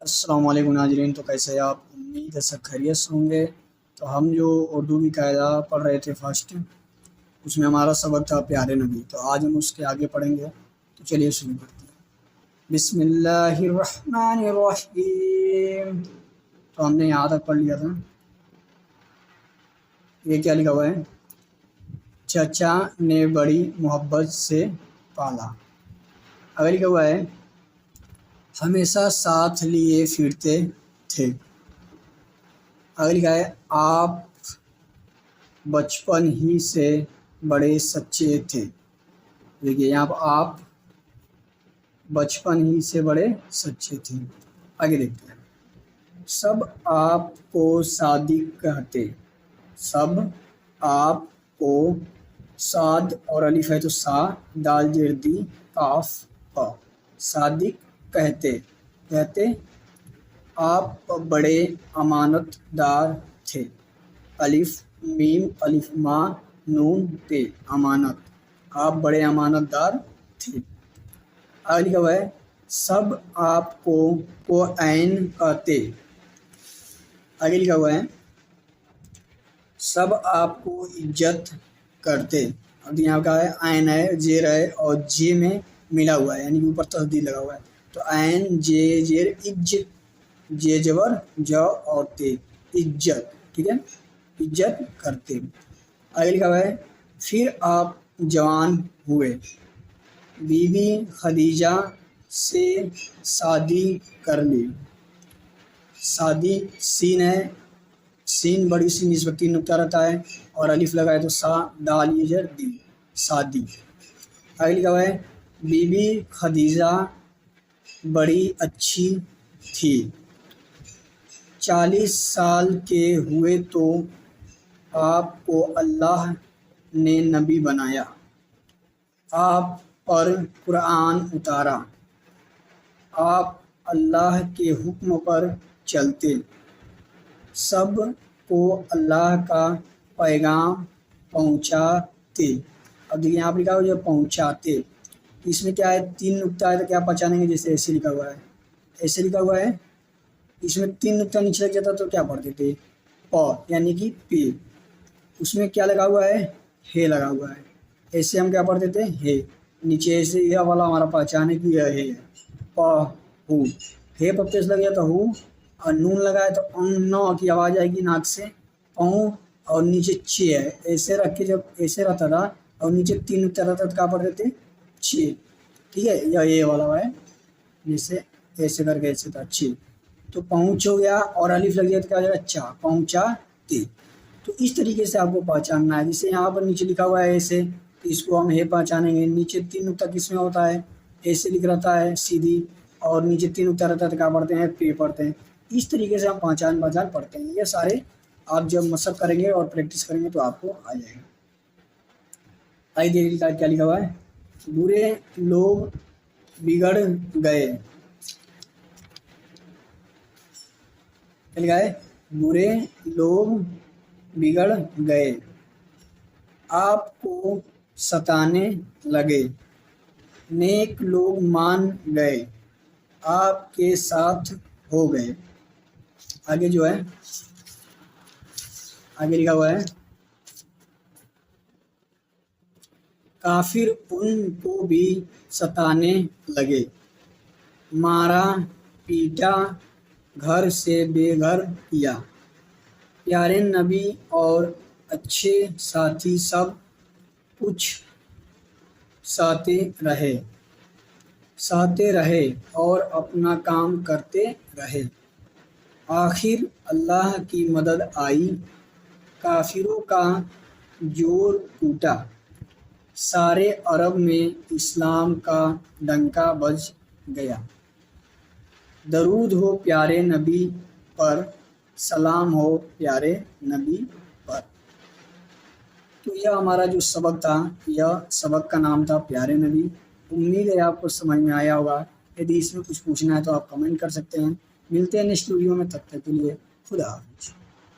السلام علیکم ناظرین، تو کیسے ہیں آپ؟ امید ہے سب خیریت سے ہوں گے۔ تو ہم جو اردو کی قاعدہ پڑھ رہے تھے فرسٹ، اس میں ہمارا سبق تھا پیارے نبی، تو آج ہم اس کے آگے پڑھیں گے۔ تو چلیے شروع کرتے ہیں۔ بسم اللہ الرحمن الرحیم۔ تو ہم نے یہاں تک پڑھ لیا تھا۔ یہ کیا لکھا ہوا ہے؟ چچا نے بڑی محبت سے پالا۔ اگر لکھا ہوا ہے ہمیشہ ساتھ لیے پھرتے تھے۔ اگر لکھا ہے آپ بچپن ہی سے بڑے سچے تھے۔ دیکھیے یہاں پر آپ بچپن ہی سے بڑے سچے تھے۔ آگے دیکھتے ہیں۔ سب آپ کو صادق کہتے۔ سب آپ کو، صاد اور الف ہے تو سا، دال زیر دی، کاف پا، صادق کہتے آپ بڑے امانت دار تھے۔ الف میم الف ما نون تے، امانت، آپ بڑے امانت دار تھے۔ آگے لکھا ہوا ہے سب آپ کو عین کہتے۔ آگے لکھا ہوا ہے سب آپ کو عزت کرتے۔ اب یہاں کا ہے عین ہے، زیر ہے اور جے میں ملا ہوا ہے، یعنی کہ اوپر تشدید لگا ہوا ہے، تو عین جے زیر اج، جے جبر جا اور تے، عزت، ٹھیک ہے، عزت کرتے۔ آگے لکھا ہوا ہے پھر آپ جوان ہوئے، بی بی خدیجہ سے شادی کر لی۔ شادی سین ہے، سین بڑی سی نسبتی نقطہ رہتا ہے اور الف لگائے تو سا، دال یجر دی، شادی۔ آگے لکھا ہوا ہے بی بی خدیجہ بڑی اچھی تھی۔ 40 سال کے ہوئے تو آپ کو اللہ نے نبی بنایا، آپ پر قرآن اتارا، آپ اللہ کے حکم پر چلتے، سب کو اللہ کا پیغام پہنچاتے۔ اب دیکھیے یہاں پر لکھا ہوا جو پہنچاتے، اس میں کیا ہے 3 نقطہ ہے تو کیا پہچانیں گے؟ جیسے ایسے لکھا ہوا ہے، ایسے لکھا ہوا ہے، اس میں 3 نقطہ نیچے لگ جاتا تو کیا پڑھتے تھے؟ پ، یعنی کہ پے۔ اس میں کیا لگا ہوا ہے؟ ہے لگا ہوا ہے، ایسے ہم کیا پڑھتے تھے؟ ہے۔ نیچے ایسے یہ والا ہمارا پہچان ہے کہ یہ ہے پ ہو، ہے پر پیش لگ گیا تو ہو، اور نون لگائے تو نو کی آواز آئے گی ناک سے، پاؤں، اور نیچے چھ ہے، ایسے رکھ کے جب ایسے رہتا تھا اور نیچے 3 نقطہ رہتا تو کیا پڑھتے تھے؟ چھ، ٹھیک ہے، یا یہ والا ہے جیسے ایسے کر کے ایسے تھا چھ، تو پہنچ ہو گیا اور الف لگ گیا تو کیا ہو جائے گا؟ چا، پہنچاتے۔ تو اس طریقے سے آپ کو پہچاننا ہے۔ جیسے یہاں پر نیچے لکھا ہوا ہے ایسے، تو اس کو ہم ہے پہچانیں گے۔ نیچے 3 نقطہ کس میں ہوتا ہے؟ ایسے لکھ رہتا ہے سیدھی، اور نیچے 3 نقطہ رہتا ہے تو کیا پڑھتے ہیں؟ پے پڑھتے ہیں۔ اس طریقے سے ہم پہچان پڑھتے ہیں۔ یہ سارے آپ جب مشق کریں گے اور پریکٹس کریں گے تو آپ کو آ جائے گا۔ آئیے دیکھیے کیا لکھا ہوا ہے برے لوگ بگڑ گئے۔ کیا لکھا ہے؟ برے لوگ بگڑ گئے، آپ کو ستانے لگے، نیک لوگ مان گئے، آپ کے ساتھ ہو گئے۔ آگے جو ہے آگے لکھا ہوا ہے کافر ان کو بھی ستانے لگے، مارا پیٹا، گھر سے بے گھر کیا، پیارے نبی اور اچھے ساتھی سب کچھ سہتے رہے اور اپنا کام کرتے رہے۔ آخر اللہ کی مدد آئی، کافروں کا زور ٹوٹا، سارے عرب میں اسلام کا ڈنکا بج گیا۔ درود ہو پیارے نبی پر، سلام ہو پیارے نبی پر۔ تو یہ ہمارا جو سبق تھا، یہ سبق کا نام تھا پیارے نبی۔ امید ہے آپ کو سمجھ میں آیا ہوگا۔ یدی اس میں کچھ پوچھنا ہے تو آپ کمنٹ کر سکتے ہیں۔ ملتے ہیں نیکسٹ ویڈیو میں، تب تک کے لیے خدا حافظ۔